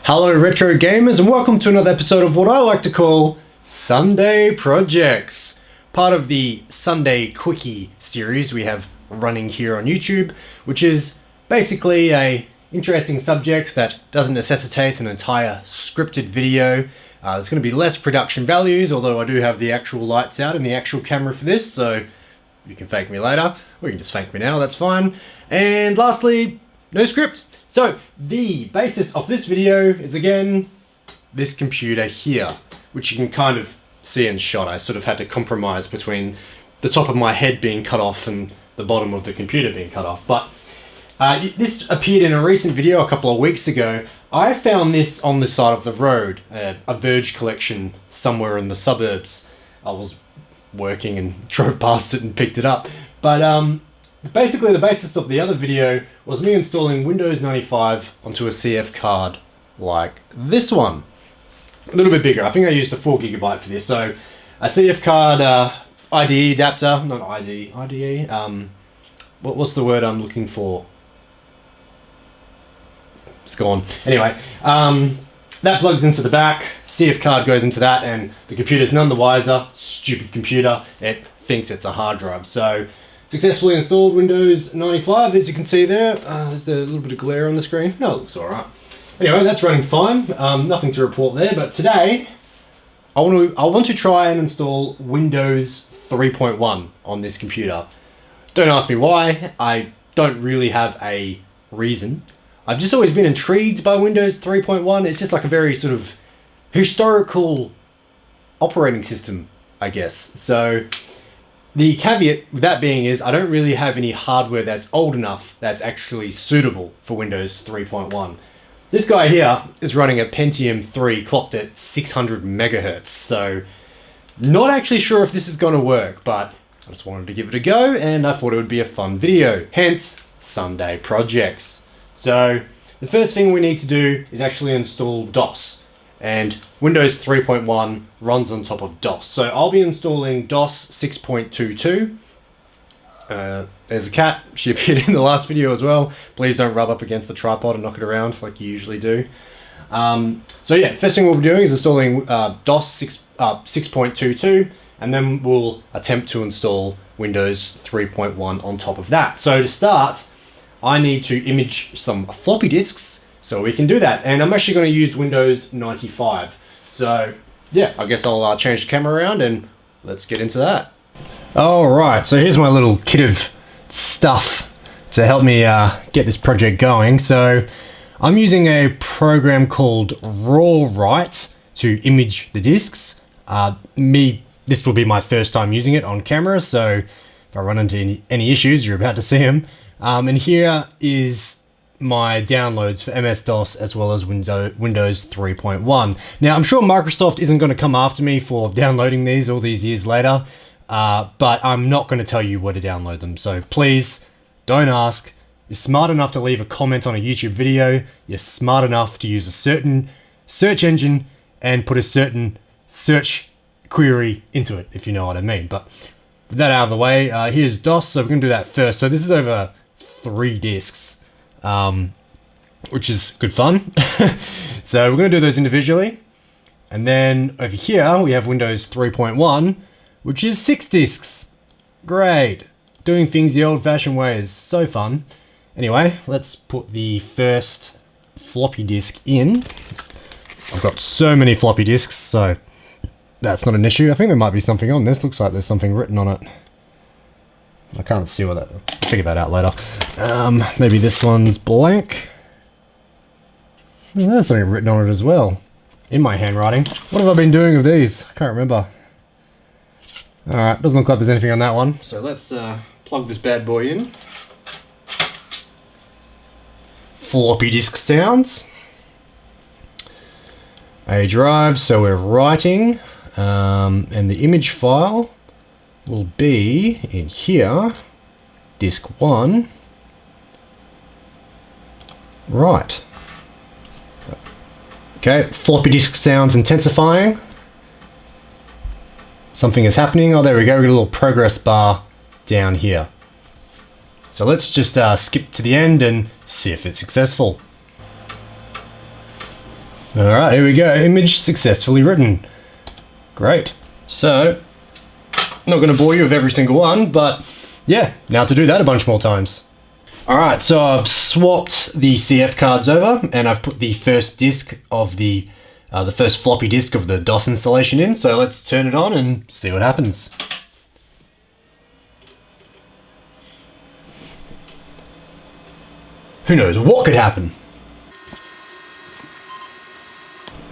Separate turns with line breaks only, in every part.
Hello retro gamers and welcome to another episode of what I like to call Sunday Projects. Part of the Sunday Quickie series we have running here on YouTube, which is basically a interesting subject that doesn't necessitate an entire scripted video. There's going to be less production values, although I do have the actual lights out and the actual camera for this, so you can fake me later, or you can just fake me now, that's fine. And lastly, no script. So the basis of this video is again this computer here, which you can kind of see in shot. I sort of had to compromise between the top of my head being cut off and the bottom of the computer being cut off. But this appeared in a recent video a couple of weeks ago. I found this on the side of the road, a Verge collection somewhere in the suburbs. I was working and drove past it and picked it up. But basically the basis of the other video was me installing Windows 95 onto a CF card like this one. A little bit bigger. I think I used a 4GB for this. So a CF card IDE adapter, not IDE, what's the word I'm looking for? It's gone. Anyway, that plugs into the back, CF card goes into that, and the computer's none the wiser. Stupid computer, it thinks it's a hard drive. So successfully installed Windows 95, as you can see there. There's a little bit of glare on the screen. No, it looks alright. Anyway, that's running fine. Nothing to report there, but today I want to try and install Windows 3.1 on this computer. Don't ask me why. I don't really have a reason. I've just always been intrigued by Windows 3.1. It's just like a very sort of historical operating system, I guess. So the caveat with that being is I don't really have any hardware that's old enough that's actually suitable for Windows 3.1. This guy here is running a Pentium 3 clocked at 600 megahertz, so not actually sure if this is going to work, but I just wanted to give it a go and I thought it would be a fun video, hence Sunday Projects. So the first thing we need to do is actually install DOS, and Windows 3.1 runs on top of DOS. So I'll be installing DOS 6.22. There's a cat, she appeared in the last video as well. Please don't rub up against the tripod and knock it around like you usually do. So yeah, first thing we'll be doing is installing DOS 6.22, and then we'll attempt to install Windows 3.1 on top of that. So to start, I need to image some floppy disks so we can do that. And I'm actually going to use Windows 95. So yeah, I guess I'll change the camera around and let's get into that. Alright, so here's my little kit of stuff to help me get this project going. So I'm using a program called RawWrite to image the disks. This will be my first time using it on camera, so if I run into any issues, you're about to see them. And here is my downloads for MS-DOS as well as Windows 3.1. Now, I'm sure Microsoft isn't going to come after me for downloading these all these years later, but I'm not going to tell you where to download them. So please don't ask. You're smart enough to leave a comment on a YouTube video. You're smart enough to use a certain search engine and put a certain search query into it, if you know what I mean. But with that out of the way, here's DOS. So we're going to do that first. So this is over 3 disks, which is good fun. So we're going to do those individually. And then over here, we have Windows 3.1, which is 6 disks. Great. Doing things the old-fashioned way is so fun. Anyway, let's put the first floppy disk in. I've got so many floppy disks, so that's not an issue. I think there might be something on this. Looks like there's something written on it. I can't see what that... I'll figure that out later. Maybe this one's blank. Oh, there's something written on it as well. In my handwriting. What have I been doing with these? I can't remember. Alright, doesn't look like there's anything on that one. So let's plug this bad boy in. Floppy disk sounds. A drive, so we're writing. And the image file will be in here, disk 1. Right. Okay, floppy disk sounds intensifying. Something is happening. Oh, there we go. We got a little progress bar down here. So let's just skip to the end and see if it's successful. Alright, here we go. Image successfully written. Great. So, I'm not going to bore you with every single one, but yeah, now to do that a bunch more times. Alright, so I've swapped the CF cards over, and I've put the first disk of the first floppy disk of the DOS installation in, so let's turn it on and see what happens. Who knows what could happen?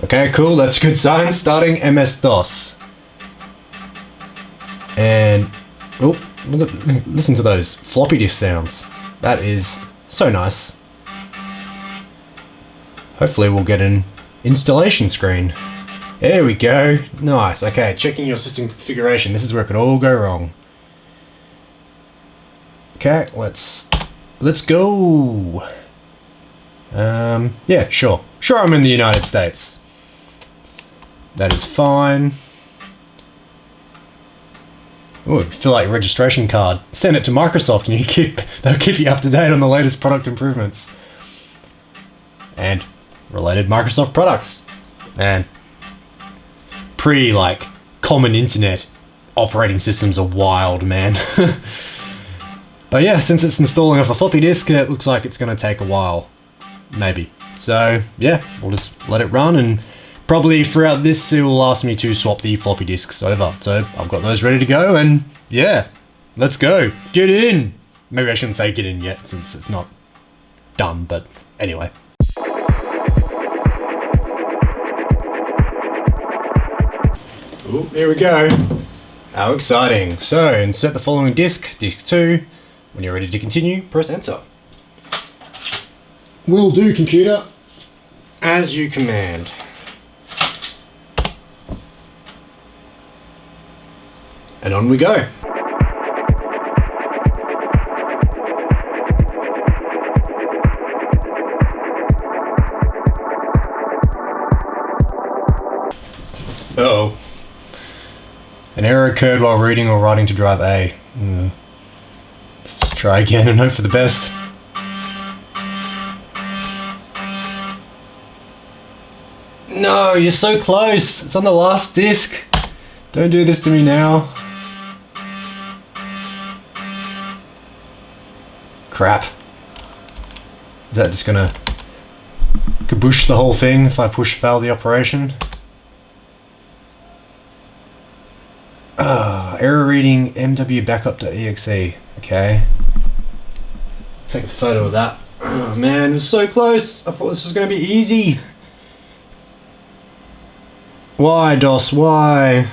Okay, cool, that's a good sign. Starting MS-DOS. And, oh, listen to those floppy disk sounds. That is so nice. Hopefully we'll get an installation screen. There we go. Nice. Okay, checking your system configuration. This is where it could all go wrong. Okay, let's go. Yeah, sure. Sure, I'm in the United States. That is fine. Ooh, fill out your registration card. Send it to Microsoft and they'll keep you up to date on the latest product improvements. And related Microsoft products. And common internet operating systems are wild, man. But yeah, since it's installing off a floppy disk, it looks like it's going to take a while. Maybe. So yeah, we'll just let it run, and probably throughout this it will ask me to swap the floppy disks over. So I've got those ready to go, and yeah, let's go. Get in! Maybe I shouldn't say get in yet since it's not done, but anyway. Oh, there we go. How exciting. So insert the following disk, disk 2. When you're ready to continue, press enter. Will do, computer. As you command. And on we go. Uh-oh. An error occurred while reading or writing to drive A. Let's just try again and hope for the best. No, you're so close. It's on the last disc. Don't do this to me now. Crap. Is that just gonna kaboosh the whole thing if I push fail the operation? Error reading mwbackup.exe. Okay. Take a photo of that. Oh man, it was so close. I thought this was gonna be easy. Why, DOS? Why?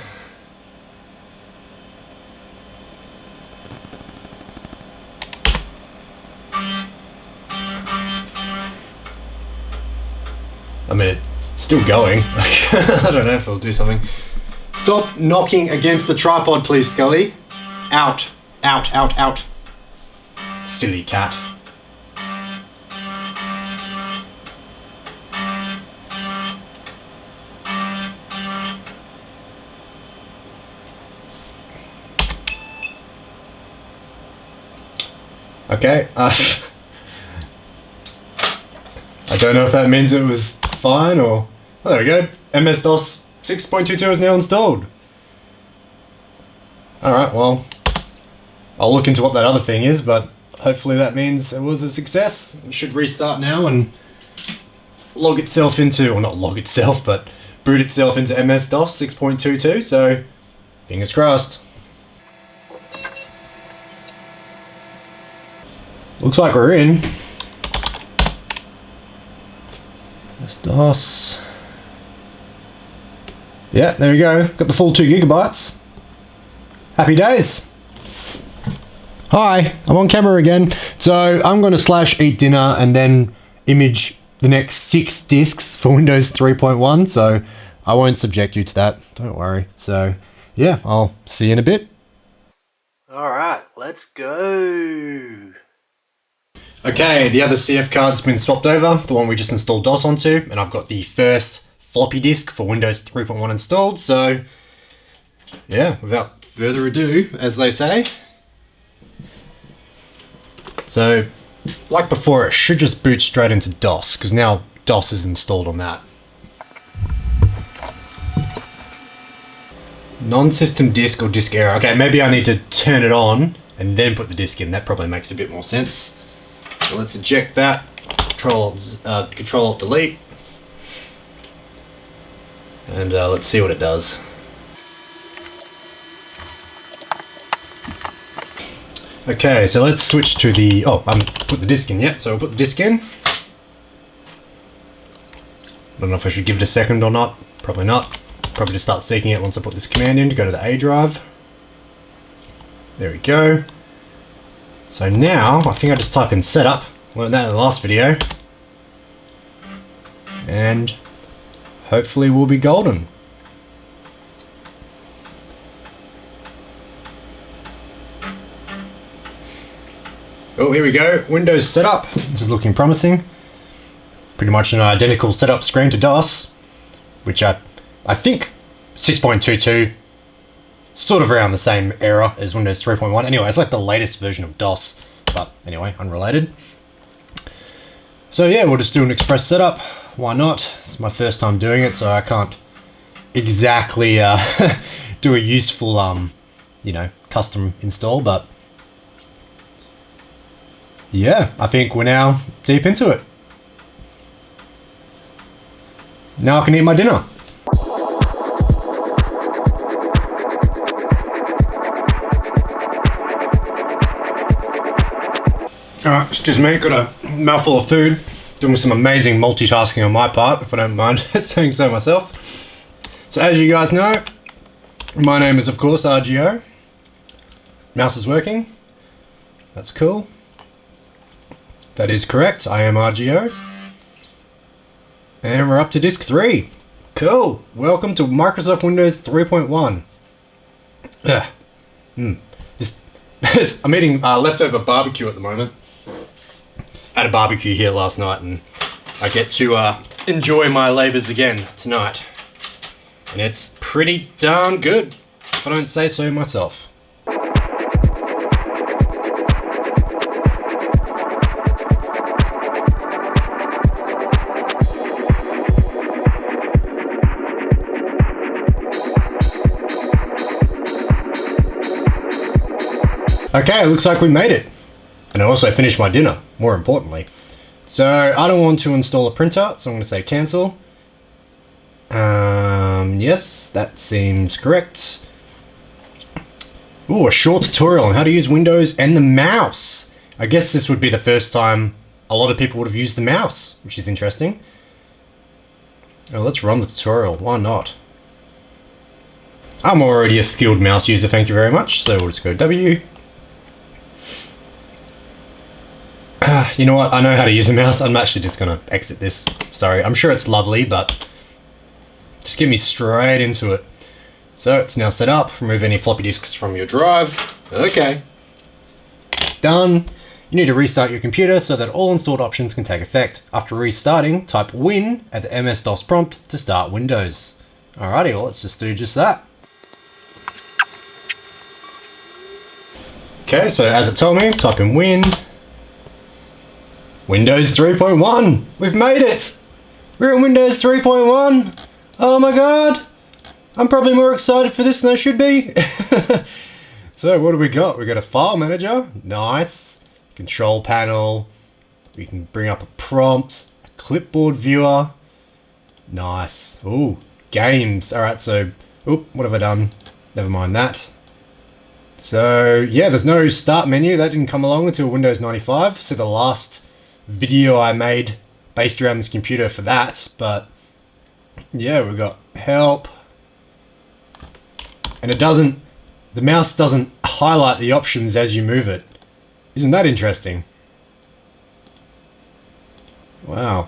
I mean, it's still going. I don't know if it'll do something. Stop knocking against the tripod, please, Scully. Out. Out, out, out. Silly cat. Okay, I don't know if that means it was fine or... Oh, there we go. MS-DOS 6.22 is now installed. Alright, well, I'll look into what that other thing is, but hopefully that means it was a success. It should restart now and log itself into, or not log itself, but boot itself into MS-DOS 6.22, so fingers crossed. Looks like we're in. MS-DOS. Yeah, there we go. Got the full 2 gigabytes. Happy days. Hi, I'm on camera again. So I'm going to /eat dinner and then image the next 6 disks for Windows 3.1. So I won't subject you to that. Don't worry. So yeah, I'll see you in a bit. All right, let's go. Okay, the other CF card's been swapped over, the one we just installed DOS onto, and I've got the first floppy disk for Windows 3.1 installed, so yeah, without further ado, as they say. So, like before, it should just boot straight into DOS, because now DOS is installed on that. Non-system disk or disk error. Okay, maybe I need to turn it on and then put the disk in. That probably makes a bit more sense. So let's eject that. Control Alt Delete. And let's see what it does. Okay, so let's switch to the, I haven't put the disk in yet, so we'll put the disk in. I don't know if I should give it a second or not. Probably not. Probably just start seeking it once I put this command in to go to the A drive. There we go. So now, I think I just type in setup. Learned that in the last video. And hopefully we'll be golden. Oh, here we go. Windows setup. This is looking promising. Pretty much an identical setup screen to DOS, which I think 6.22, sort of around the same era as Windows 3.1. Anyway, it's like the latest version of DOS, but anyway, unrelated. So yeah, we'll just do an express setup. Why not? It's my first time doing it, so I can't exactly do a useful, you know, custom install, but yeah, I think we're now deep into it. Now I can eat my dinner. Alright, excuse me, got a mouthful of food. Doing some amazing multitasking on my part, if I don't mind saying so myself. So as you guys know, my name is of course RGO. Mouse is working. That's cool. That is correct, I am RGO. And we're up to disk 3. Cool. Welcome to Microsoft Windows 3.1. I'm eating leftover barbecue at the moment. Had a barbecue here last night and I get to enjoy my labours again tonight. And it's pretty darn good, if I don't say so myself. Okay, it looks like we made it. And I also finished my dinner, more importantly. So I don't want to install a printer, so I'm going to say cancel. Yes, that seems correct. Ooh, a short tutorial on how to use Windows and the mouse. I guess this would be the first time a lot of people would have used the mouse, which is interesting. Oh, let's run the tutorial, why not? I'm already a skilled mouse user, thank you very much. So we'll just go W. You know what, I know how to use a mouse. I'm actually just gonna exit this. Sorry, I'm sure it's lovely, but just get me straight into it. So it's now set up. Remove any floppy disks from your drive. Okay. Done. You need to restart your computer so that all installed options can take effect. After restarting, type Win at the MS-DOS prompt to start Windows. Alrighty, well let's just do just that. Okay, so as it told me, type in Win. Windows 3.1! We've made it! We're in Windows 3.1! Oh my god! I'm probably more excited for this than I should be. So what do we got? We got a file manager. Nice. Control panel. We can bring up a prompt. A clipboard viewer. Nice. Ooh, games. Alright, so, what have I done? Never mind that. So yeah, there's no start menu. That didn't come along until Windows 95. So the last video I made based around this computer for that, but yeah, we've got help, and the mouse doesn't highlight the options as you move it. Isn't that interesting? Wow.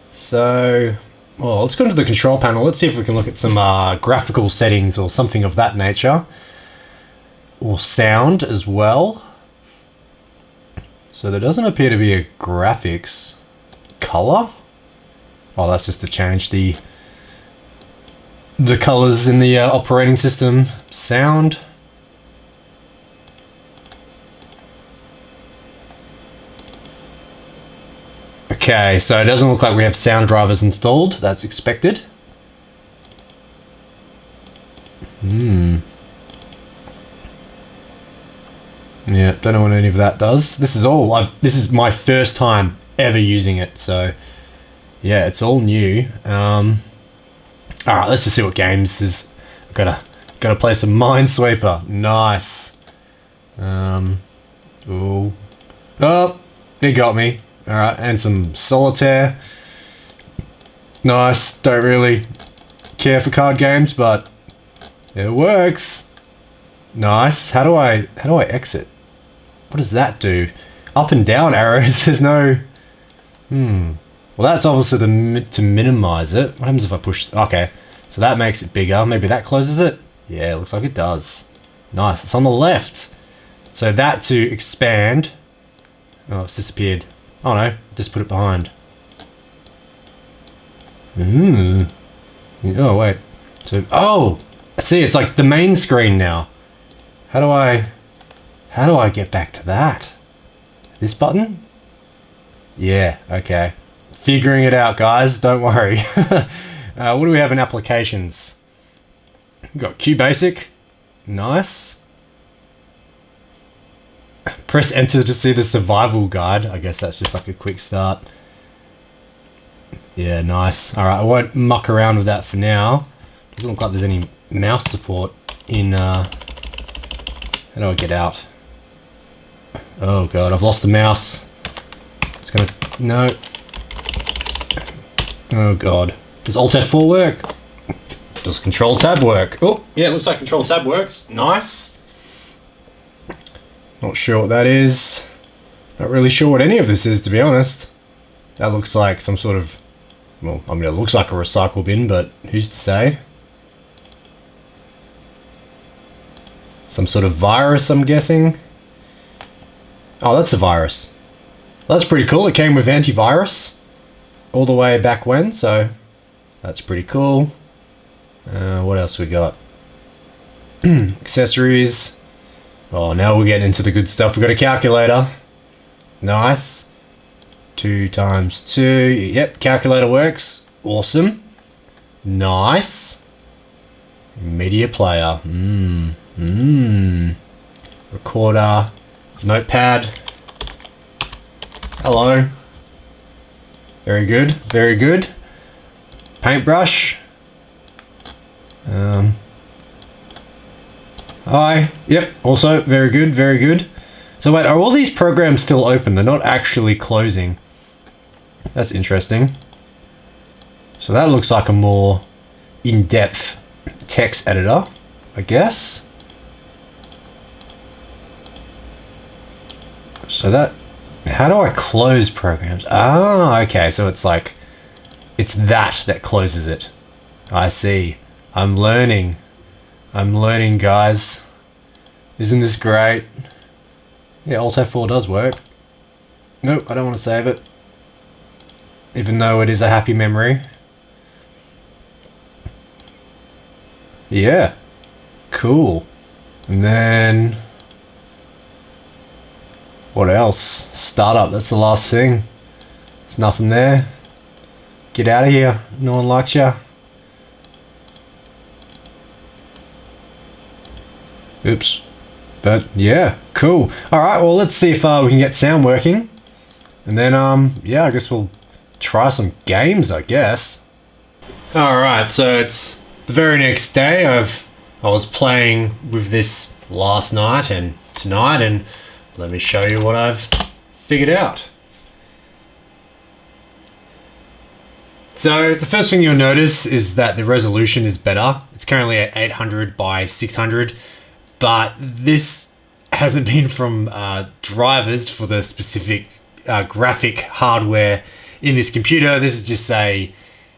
So, well, let's go into the control panel. Let's see if we can look at some graphical settings or something of that nature, or sound as well. So there doesn't appear to be a graphics color. Oh, that's just to change the colors in the operating system. Sound. Okay, so it doesn't look like we have sound drivers installed. That's expected. Yeah, don't know what any of that does. This is my first time ever using it, so yeah, it's all new. Alright, let's just see what games is. Gotta play some Minesweeper. Nice. Ooh. Oh, it got me. Alright, and some Solitaire. Nice. Don't really care for card games, but it works. Nice. How do I exit? What does that do? Up and down arrows. There's no. Well, that's obviously to minimize it. What happens if I push? Okay, so that makes it bigger. Maybe that closes it. Yeah, it looks like it does. Nice. It's on the left. So that to expand. Oh, it's disappeared. Oh no, just put it behind. Oh wait. So I see. It's like the main screen now. How do I get back to that? This button? Yeah. Okay. Figuring it out, guys. Don't worry. What do we have in applications? We've got QBasic. Nice. Press enter to see the survival guide. I guess that's just like a quick start. Yeah, nice. Alright, I won't muck around with that for now. Doesn't look like there's any mouse support in... How do I get out? Oh god, I've lost the mouse. It's gonna... No. Oh god. Does Alt F4 work? Does Control Tab work? Oh, yeah, it looks like Control Tab works. Nice. Not sure what that is. Not really sure what any of this is, to be honest. That looks like some sort of... Well, I mean, it looks like a recycle bin, but who's to say? Some sort of virus, I'm guessing. Oh, that's a virus. That's pretty cool. It came with antivirus all the way back when, so that's pretty cool. What else we got? Accessories. Oh, now we're getting into the good stuff. We've got a calculator. Nice. 2 times 2. Yep, calculator works. Awesome. Nice. Media player. Recorder. Notepad. Hello. Very good. Very good. Paintbrush. Hi. Yep. Also very good. Very good. So wait, are all these programs still open? They're not actually closing. That's interesting. So that looks like a more in-depth text editor, I guess. So that... How do I close programs? Ah, okay. So it's like... It's that closes it. I see. I'm learning. I'm learning, guys. Isn't this great? Yeah, Alt F4 does work. Nope, I don't want to save it. Even though it is a happy memory. Yeah. Cool. And then... What else? Startup, that's the last thing. There's nothing there. Get out of here. No one likes you. Oops. But yeah, cool. Alright, well let's see if we can get sound working. And then, yeah, I guess we'll try some games, I guess. Alright, so it's the very next day. I was playing with this last night and tonight, and let me show you what I've figured out. So the first thing you'll notice is that the resolution is better. It's currently at 800 by 600, but this hasn't been from drivers for the specific graphic hardware in this computer. This is just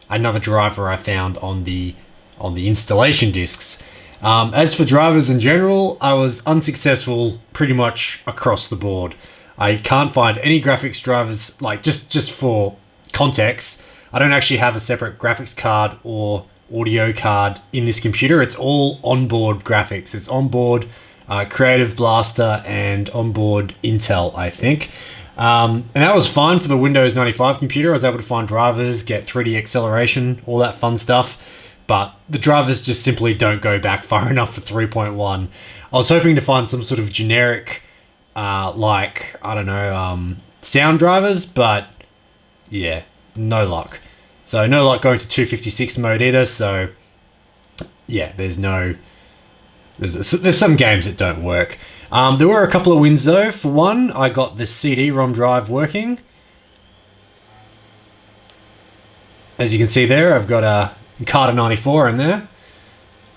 another driver I found on the installation discs. As for drivers in general, I was unsuccessful pretty much across the board. I can't find any graphics drivers, like just for context, I don't actually have a separate graphics card or audio card in this computer. It's all onboard graphics. It's onboard Creative Blaster and onboard Intel, I think. And that was fine for the Windows 95 computer. I was able to find drivers, get 3D acceleration, all that fun stuff. but the drivers just simply don't go back far enough for 3.1. I was hoping to find some sort of generic, like, I don't know, sound drivers, but yeah, no luck. So no luck going to 256 mode either, so yeah, there's some games that don't work. There were a couple of wins though. For one, I got the CD-ROM drive working. As you can see there, I've got a Carter 94 in there.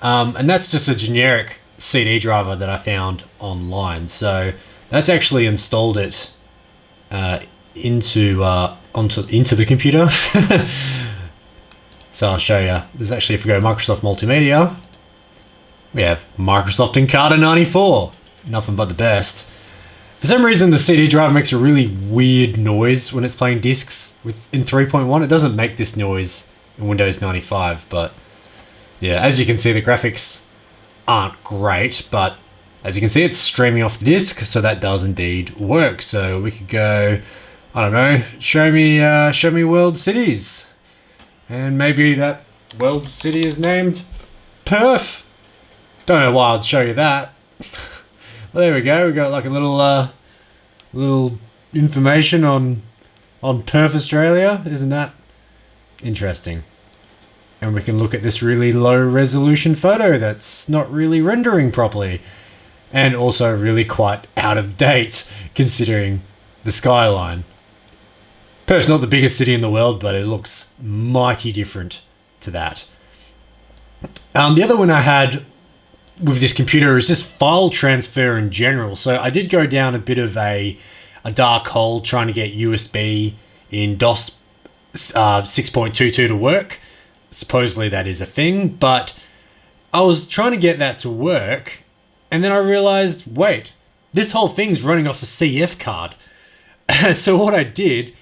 And that's just a generic CD driver that I found online. So that's actually installed it into the computer. So I'll show you. There's actually, if we go Microsoft Multimedia, we have Microsoft and Carter 94. Nothing but the best. For some reason, the CD drive makes a really weird noise when it's playing discs in 3.1. It doesn't make this noise in Windows 95, but yeah, as you can see, the graphics aren't great, but as you can see, it's streaming off the disc, so that does indeed work. So we could go, I don't know, show me world cities, and maybe that world city is named Perth. Don't know why I'd show you that. Well, there we go. We got like a little information on Perth, Australia. Isn't that interesting? And we can look at this really low resolution photo that's not really rendering properly, and also really quite out of date considering the skyline. Perth's not the biggest city in the world, but it looks mighty different to that. The other one I had with this computer is just file transfer in general. So I did go down a bit of a dark hole trying to get USB in DOS 6.22 to work. Supposedly that is a thing, but I was trying to get that to work, and then I realized, wait, this whole thing's running off a CF card. So what I did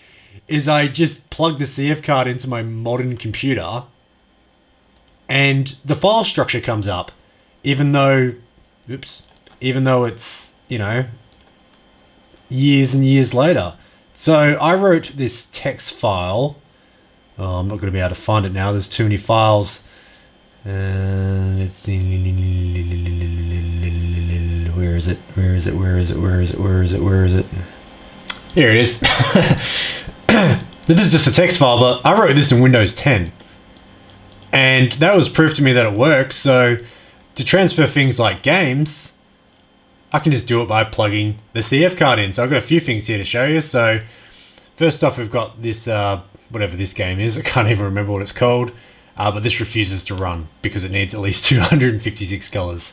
is I just plugged the CF card into my modern computer, and the file structure comes up. Even though it's, you know, years and years later. So I wrote this text file. Oh, I'm not going to be able to find it now. There's too many files. Let's see. Where is it? Where is it? Where is it? Where is it? Where is it? Where is it? Here it is. This is just a text file, but I wrote this in Windows 10. And that was proof to me that it works. So to transfer things like games, I can just do it by plugging the CF card in. So I've got a few things here to show you. So first off, we've got this, whatever this game is. I can't even remember what it's called. But this refuses to run because it needs at least 256 colors.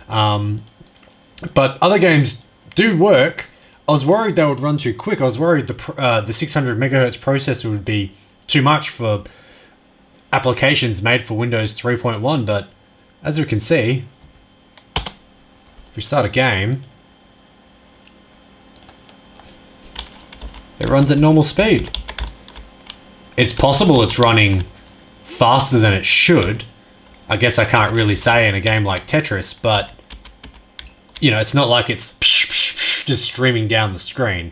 But other games do work. I was worried they would run too quick. I was worried the 600 megahertz processor would be too much for applications made for Windows 3.1, but as we can see, if we start a game, it runs at normal speed. It's possible it's running faster than it should. I guess I can't really say in a game like Tetris, but you know, it's not like it's just streaming down the screen.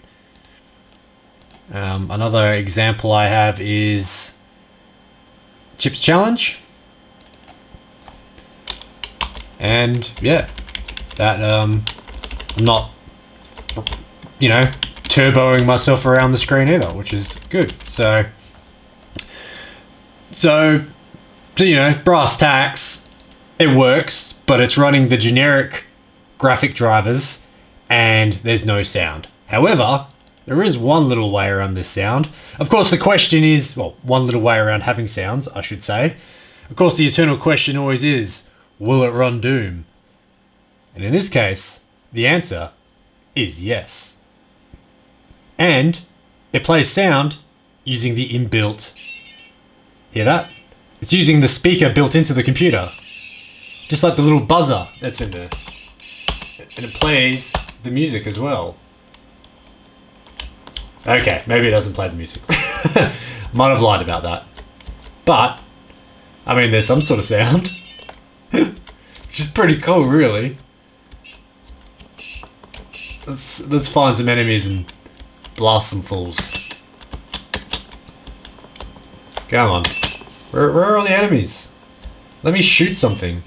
Another example I have is Chips Challenge. And yeah, that I'm not, you know, turboing myself around the screen either, which is good. So you know, brass tacks, it works, but it's running the generic graphic drivers and there's no sound. However, there is one little way around this sound. Of course, the question is, well, one little way around having sounds, I should say. Of course, the eternal question always is, will it run Doom? And in this case, the answer is yes. And it plays sound using the inbuilt, hear that? It's using the speaker built into the computer. Just like the little buzzer that's in there. And it plays the music as well. Okay, maybe it doesn't play the music. Might have lied about that. But, I mean, there's some sort of sound. Which is pretty cool, really. Let's find some enemies and blast some fools. Come on. Where are all the enemies?
Let me shoot something.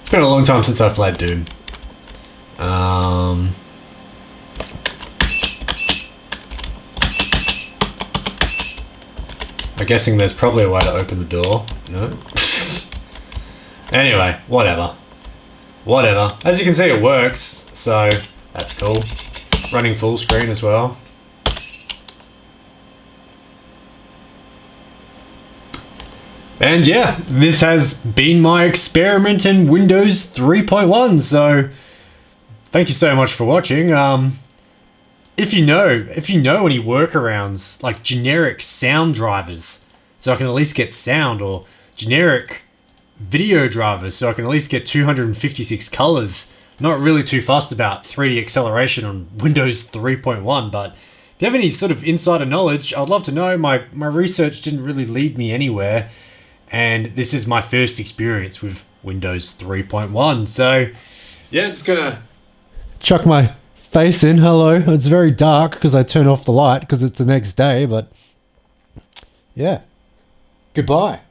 It's been a long time since I've played Doom. I'm guessing there's probably a way to open the door. No? Anyway, whatever. Whatever. As you can see, it works, so that's cool. Running full screen as well. And yeah, this has been my experiment in Windows 3.1, so thank you so much for watching. If you know any workarounds, like generic sound drivers, so I can at least get sound, or generic video drivers, so I can at least get 256 colors. Not really too fussed about 3D acceleration on Windows 3.1, but if you have any sort of insider knowledge, I'd love to know. My research didn't really lead me anywhere, and this is my first experience with Windows 3.1, so yeah, just gonna chuck my face in. Hello. It's very dark because I turned off the light because it's the next day, but yeah. Goodbye.